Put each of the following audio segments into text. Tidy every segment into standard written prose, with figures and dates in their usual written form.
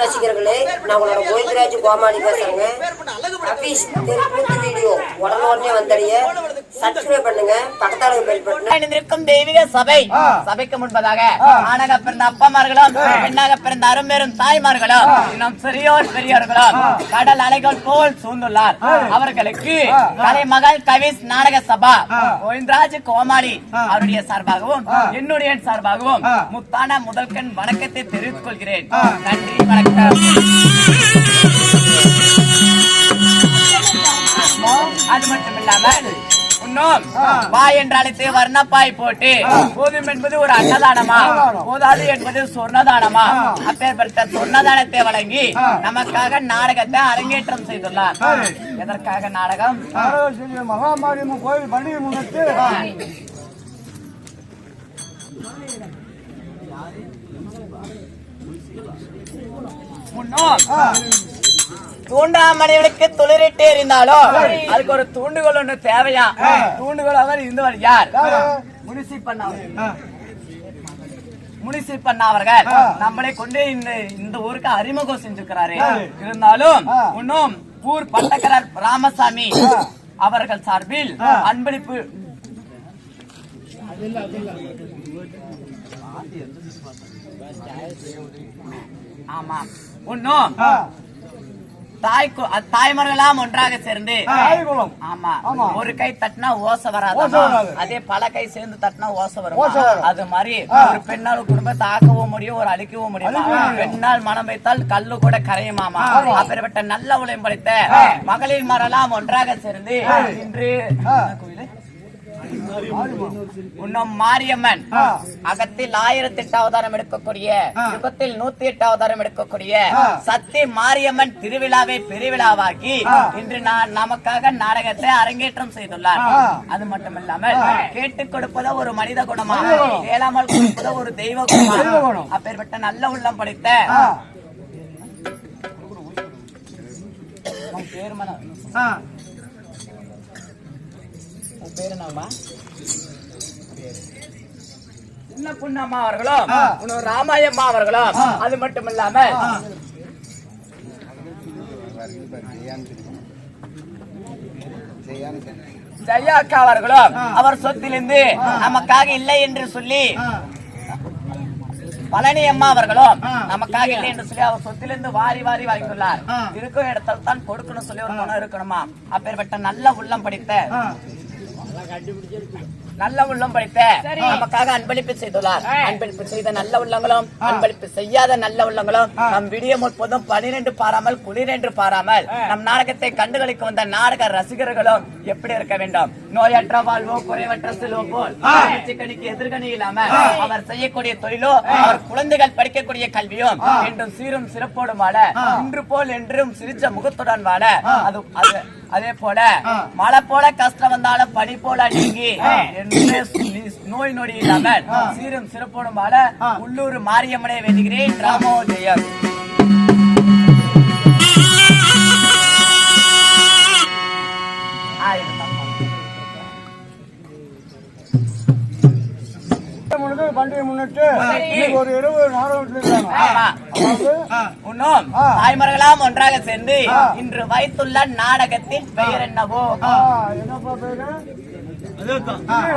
ரசிகர்களே, நான் உங்களோட கோவிந்தராஜ் கோமாளி பேசுறேங்க. ஆபீஸ் வீடியோ உடனே வந்தடைய சப்ஸ்கிரைப் பண்ணுங்க, பக்கத்தால பெல் பட்டன். இருக்கும் தெய்வீக சபை சபைக்கு முன்பதாக ஆணாக பிறந்த அப்பமார்களும் பெண்ணாக பிறந்த அரும்பெரும் தாய்மார்களும் இன்னும் சிறியோர் பெரியோர்களும் கடல் அலைகள் போல் சூழ்ந்துள்ளார். அவர்களுக்கு கலைமகள் கவிஸ் நாடக சபா கோவிந்தராஜ் கோமாளி அவருடைய சார்பாகவும் என்னுடைய சார்பாகவும் முத்தான முதல்கண் வணக்கத்தை தெரிவித்துக் கொள்கிறேன். நன்றி, வணக்கம். அது மட்டும் இல்லாமல் இன்னும் பாய் என்றாலே வர்ணப்பாய் போட்டு போதும் என்பது ஒரு அன்னதானமா, போதாது என்பது சொர்ணதானமா, அப்பேற்பட்ட சொர்ணதானத்தை வழங்கி நமக்காக நாடகத்தை அரங்கேற்றம் செய்துள்ளார். எதற்காக நாடகம்? மகாமாரியம்மன் கோயில் பண்டிகை முன்னிட்டு தூண்டாமணிகளுக்கு துளிரிட்டு எறிந்தாலும் அதுக்கு ஒரு தூண்டுகோல் ஒன்று தேவையா? தூண்டுகோல் அவர் இருந்தவர் யார்? முனிசிப்பண்ணா அவர்கள் நம்மளை கொண்டு இந்த ஊருக்கு அறிமுகம் செஞ்சிருக்கிறாரு. இருந்தாலும் இன்னும் ஊர் பட்டக்கரர் ராமசாமி அவர்கள் சார்பில் அன்பளிப்பு ஆமா இன்னும் தாய்மார்களாம் ஒன்றாக சேர்ந்து ஆமா ஒரு கை தட்டினா ஓசை வராது, அதே பல கை சேர்ந்து தட்டினா ஓசை வரும். அது மாதிரி ஒரு பெண்ணால் குடும்பத்தை ஆக்கவும் முடியும், ஒரு அழிக்கவும் முடியும். பெண்ணால் மனம் வைத்தால் கல்லு கூட கரையுமாமா. அப்பேற்பட்ட நல்ல உலகம் படைத்த மகளிர் மரெல்லாம் ஒன்றாக சேர்ந்து இன்று இன்னும் மாரியம்மன் அகத்தில் 1008 அவதாரம் எடுக்கக்கூடிய யுகத்தில் 108 அவதாரம் எடுக்கக்கூடிய சக்தி மாரியம்மன் திருவிழாவை பெருவிழாவாக்கி இன்று நமக்காக நாடகத்தை அரங்கேற்றம் செய்துள்ளார். அது மட்டுமில்லாமல் கேட்டுக் கொடுப்பதோ ஒரு மனித குணமா, கேளாமல் கொடுப்பதோ ஒரு தெய்வ குணமா. அப்பேற்பட்ட நல்ல உள்ளம் படைத்த சின்ன புண்ணம்மா அவர்களும் ராமாயம்மா அவர்களும் அது மட்டும் இல்லாமல் ஜெயாக்கா அவர்களும் அவர் சொத்திலிருந்து நமக்காக இல்லை என்று சொல்லி பழனி அம்மா அவர்களும் நமக்காக இல்லை என்று சொல்லி அவர் சொத்திலிருந்து வாரி வாரி வாங்கியுள்ளார். இருக்கும் இடத்துல தான் கொடுக்கணும் சொல்லி ஒரு மனம் இருக்கணுமா. அப்பேற்பட்ட நல்ல உள்ளம் படித்த நமக்காக அன்பளிப்பு செய்துள்ளார். அன்பளிப்பு செய்த நல்ல உள்ளங்களும் அன்பளிப்பு செய்யாத நல்ல உள்ளங்களும் நம் விடிய முற்பதும் 12 பாராமல் 12 பாராமல் நம் நாடகத்தை கண்டுகளிக்க வந்த நாடக ரசிகர்களும் எப்படி இருக்க வேண்டும்? நோயற்ற வாழ்வோ குறைவற்ற செல்வோ போல் கணிக்கு எதிர்கணி இல்லாம அவர் செய்யக்கூடிய தொழிலோ அவர் குழந்தைகள் படிக்கக்கூடிய கல்வியும் என்றும் சீரும் சிறப்போடும் வாழ, இன்று போல் என்றும் சிரிச்ச முகத்துடன் வாழ, அதே போல மழை போல கஷ்டம் வந்தாலும் பனி போல நீங்கி நோய் நொடி இல்லாமல் சீரும் சிறப்போடும் வாழ உள்ளூர் மாரியம்மனை வேண்டுகிறேன். ராமோ ஜெயம். பண்டிகை முன்னிட்டு ஒரு 20 நாடகம் தாய்மார்களாம் ஒன்றாக சேர்ந்து இன்று வைத்துள்ள நாடகத்தின் பெயர் என்னவோ? என்னப்பா பேரு?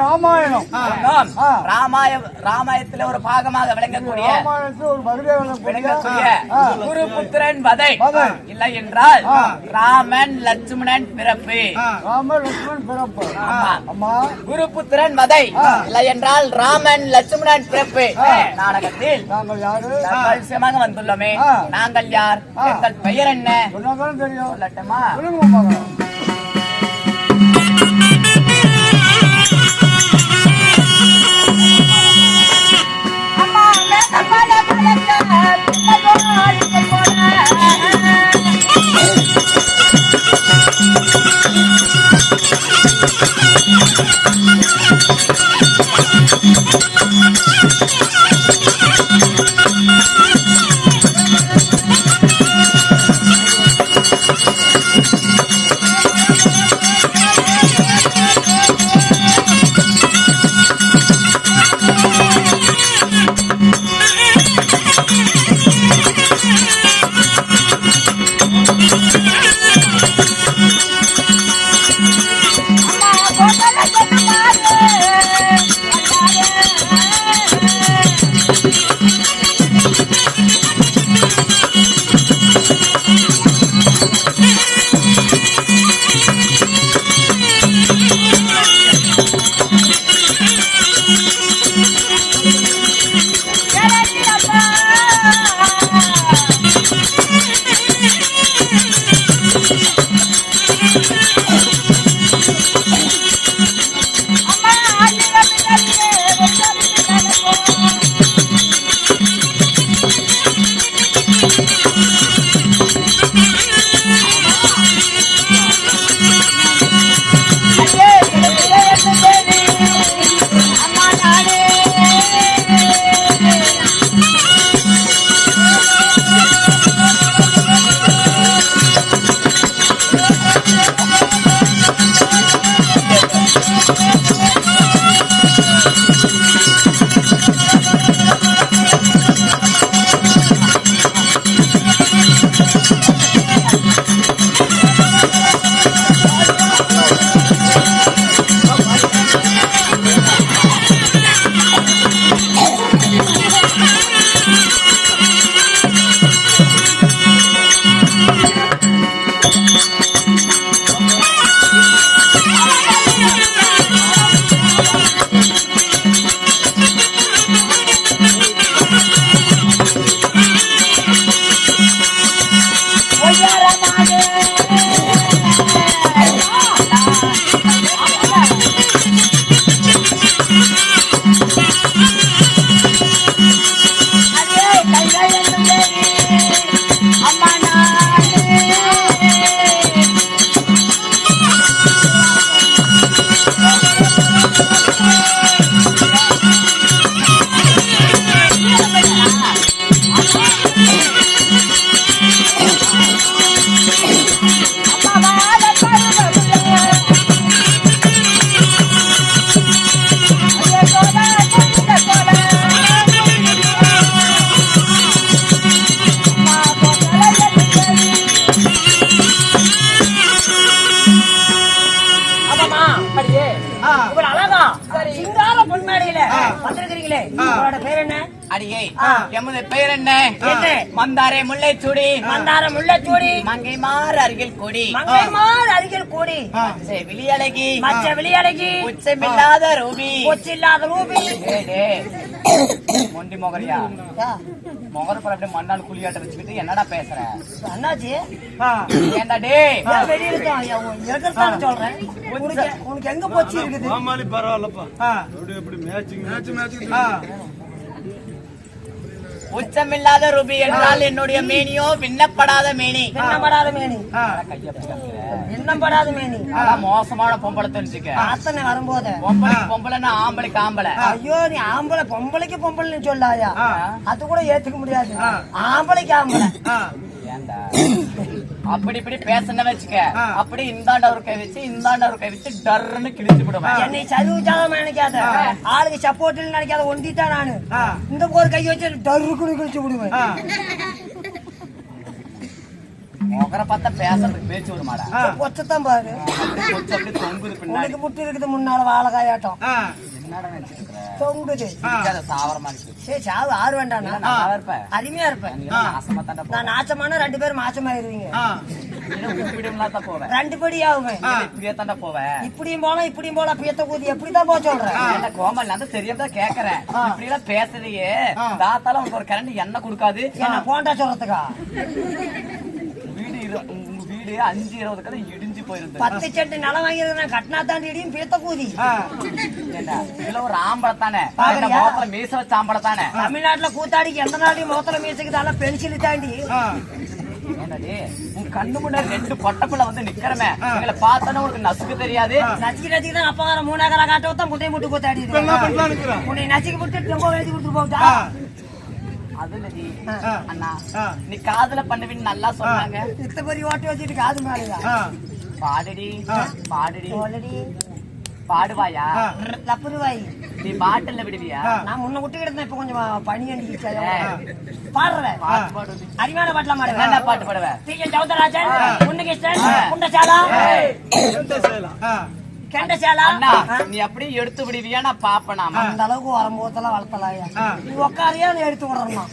ராமாயணம். ராமாயணத்துல ஒரு பாகமாக விளங்கக்கூடிய குருபுத்திரன் வதை இல்லை என்றால் ராமன் லட்சுமணன் பிறப்பு. குருபுத்திரன் வதை இல்லை என்றால் ராமன் லட்சுமணன் பிறப்பு நாடகத்தில் விஷயமாக வந்துள்ளோமே. நாங்கள் யார்? எங்கள் பெயர் என்ன? சொல்லட்டுமா? அடியே எமது பெயர் என்ன? மந்தாரை முல்லை சூடி மந்தாரம் உள்ள சூடி மங்கை மாறு அருகில் கூடி மங்கைமார் அருகில் கூடி விழியழகி மச்ச விளையாடகி உச்சமில்லாத ரூபி கொச்சில்லாத ரூபி மொண்டி மொகரியா மொகரப்பட அப்படியே மண்ணால் குளியாட்ட வச்சுக்கிட்டு என்னடா பேசுற? அண்ணாச்சி ஏண்டா டேய் வெளியில தான் சொல்றேன். உனக்கு எங்க போச்சு இருக்குது? பரவாயில்லப்பா எப்படி மேட்சிங் உச்சமில்லாத ரூபி என்றால் என்னுடைய மேனியோ விண்ணப்படாத மேனி. விண்ணப்படாத மேனி விண்ணப்படாத மேனி மோசமான பொம்பளை தெரிஞ்சுக்க. அத்தனை வரும்போது பொம்பளைன்னா ஆம்பளைக்கு ஆம்பளை. ஐயோ நீ ஆம்பளை பொம்பளைக்கு பொம்பளைன்னு சொல்லாயா? அது கூட ஏத்துக்க முடியாது. ஆம்பளைக்கு ஆம்பளை ஏண்டா அப்படி இப்படி பேசணும் வச்சுக்க. அப்படி இந்தாண்ட ஒரு கை வச்சு இந்தாண்ட ஒரு கை வச்சு டர்ன்னு கிழிச்சு விடுவேன். என்னை சரிவுச்சாதான் நினைக்காத, ஆளுக்கு சப்போர்ட் நினைக்காத, ஒண்டிதான் நானு. இந்த ஒரு கை வச்சு டர்ருக்குன்னு கிழிச்சு விடுவேன். முகர பார்த்தா பேசுறதுக்கு பேச்சு விடுமாடா. கொச்சத்தான் பாரு, அப்படி தொங்குது பின்னாடி. உனக்கு முட்டு இருக்குது முன்னால வாழைக்காயாட்டம் என்னடா நினைச்சிட்டு தொங்குது. சாவரமா சரி சாவு ஆறு வேண்டாம், இருப்பேன் அருமையா இருப்பேன். நான் நாச்சமான 2 பேரும் மாச்சமாயிருவீங்க. போவேன் 2 படி ஆகுவேன். இப்படியே தாண்டா போவேன். இப்படியும் போலாம் இப்படியும் போலாம். பியத்த கூதி எப்படிதான் போக சொல்றேன்? கோமல் நான் தெரியாமதான் கேக்குறேன். இப்படி எல்லாம் பேசுறியே, தாத்தால உனக்கு ஒரு கரண்ட் எண்ணெய் கொடுக்காது. என்ன போண்டா சொல்றதுக்கா? உங்க வீடு 5-20 கடை இடிஞ்சு போயிருந்து. 10 சென்ட் நிலம் வாங்கிருக்கேன், கட்டினா தாண்டி இடியும் பியத்த கூதி. இதுல ஒரு ஆம்பளை தானே, முகத்துல மீச வச்ச ஆம்பளை தானே. தமிழ்நாட்டுல கூத்தாடிக்கு எந்த நாளையும் முகத்துல மீசக்குதால பென்சில் தாண்டி உன் கண்ணு முன்னாடி 2 பொட்டப்புள்ள வந்து நிக்கிறமே, எங்களை பார்த்தோன்னா உனக்கு நசுக்கு தெரியாது. நச்சுக்கு நச்சுக்கு தான் அப்பா 3 ஏக்கரா காட்ட தான் முட்டையை முட்டு கூத்தாடி உன்னை நச்சுக்கு விட்டு ரொம்ப எழுதி கொடுத்துட்டு போகுதா? அது நதி அண்ணா, நீ காதுல பண்ணுவின்னு நல்லா சொன்னாங்க. இத்த பெரிய ஓட்டி வச்சுட்டு காது மேலையா? பாடுடி பாடுடி ஆல்ரெடி பாடுவாயா? லப்புருவாய் நீ பாட்டுல விடுவியா? நான் முன்ன விட்டு கிடந்தேன், இப்ப கொஞ்சம் பனி அடிக்கிச்சு. பாடுறேன், அருமையான பாட்டுலாம் என்ன பாடுவேன். பாட்டு பாடுவேன்? டி.என். சௌந்தரராஜன், உன்னிகிருஷ்ணன், குண்டசாலா, கெண்டசாலா. அண்ணா நீ அப்படியே எடுத்து விடுவியா? நான் பாப்பனாமா அந்த அளவுக்கு வரும்போதெல்லாம் வளர்த்தலாயா? நீ உட்காரியா நீ எடுத்து விடணும்.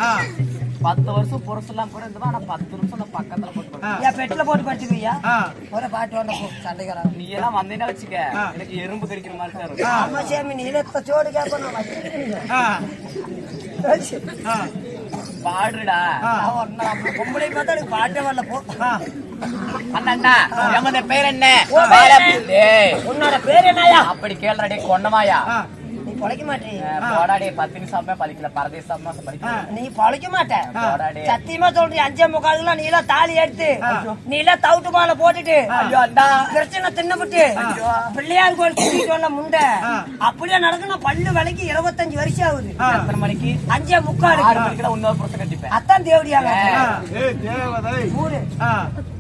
10 வருஷம் புருஷெல்லாம் கூட இருந்தவா, ஆனா 10 நிமிஷம் நான் பக்கத்துல போட்டு என் பெட்டில போட்டு படிச்சுக்குவியா? ஒரு பாட்டு ஒண்ணு சண்டைக்கிறாங்க. நீ எல்லாம் வந்தீங்கன்னா வச்சுக்க, எனக்கு எறும்பு கடிக்கிற மாதிரி தான் இருக்கும். ஆமா சாமி, நீலத்த சோடு கேட்பேன். பாடுடா பொம்பளை பார்த்தா எனக்கு பாட்டே வரல. போ அண்ணா, எமது பேர் என்ன? உன்னோட பேர் என்னயா? அப்படி கேள்றடே கொன்னமாயா. நீ பொழைக்க மாட்டேன். போடாடே 10 நிமிஷமே பலிக்கல, பரதேசமா படிக்க. நீ பொழைக்க மாட்ட. போடாடே சத்தியமா சொல்றீ, 5:45 நீ எல்லாம் தாலி எடுத்து நீ எல்லாம் தவுட்டு மாலை போட்டுட்டு பிரச்சனை தின்னப்பட்டு பிள்ளையார் கோயில் கூட்டிட்டு வரல முண்டை அப்படியே நடக்கணும். பல்லு விலைக்கு 25 வருஷம் ஆகுது. எத்தனை மணிக்கு? 5:45. 6 மணிக்கு இன்னொரு புருஷன் கட்டிப்பேன். அத்தான் தேவடியாங்க ஊரு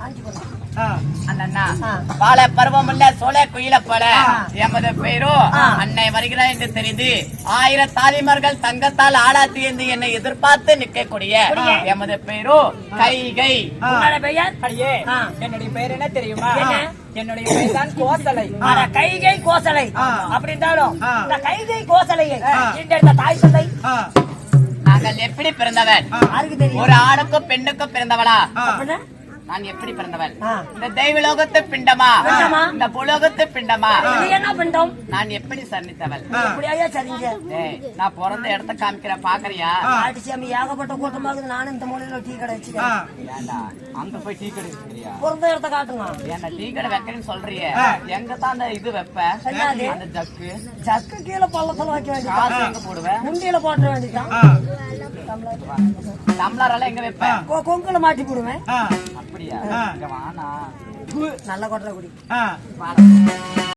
5 அண்ணா, வாழ பருவம் இல்ல சோழ குயில போல எமது பேரோ அன்னை வருகிறார் என்று தெரிந்து 1000 தாலிமார்கள் தங்கத்தால் ஆடாத்தி என்று என்னை எதிர்பார்த்து நிற்கக்கூடிய எமது பேரோ கைகை. பெயர் அடியே, என்னுடைய பெயர் என்ன தெரியுமா? என்னுடைய பெயர் தான் கோசலை. கைகை கோசலை. அப்படி இருந்தாலும் இந்த கைகை கோசலையை இந்த தாய் தந்தை நாங்கள் எப்படி பிறந்தவன்? யாருக்கு தெரியும்? ஒரு ஆணுக்கும் பெண்ணுக்கும் பிறந்தவளா? அப்படின்னா நான் எப்படி பிறந்தவன்? இந்த தெய்வலோகத்து பிண்டமா, இந்த புலோகத்து பிண்டமா? என்ன பிண்டம்? நான் எப்படி சன்னித்தவள்? எப்படியா சரிங்க? நான் பிறந்த இடத்த காமிக்கிறேன், பாக்குறியா? ஆட்டிச்சாமி ஏகப்பட்ட கூட்டமாகுது. நானும் இந்த மூலையில டீ கடை வச்சுக்கிறேன். ஏண்டா அங்க போய் டீ கடை வச்சுக்கிறியா? பிறந்த இடத்த காட்டுங்க. ஏன்னா டீ கடை வைக்கிறேன்னு சொல்றியே, எங்க தான் அந்த இது வைப்ப? அந்த ஜக்கு சக்கு கீழே பள்ளத்துல வைக்க வேண்டியது. காசு எங்க போடுவேன்? முண்டியில போட்ட வேண்டியதான். டம்ளர் எல்லாம் எங்க வைப்பேன்? கொங்குல மாட்டி போடுவேன். அப்படியா? இங்க வானா நல்ல கொட்டை குடி.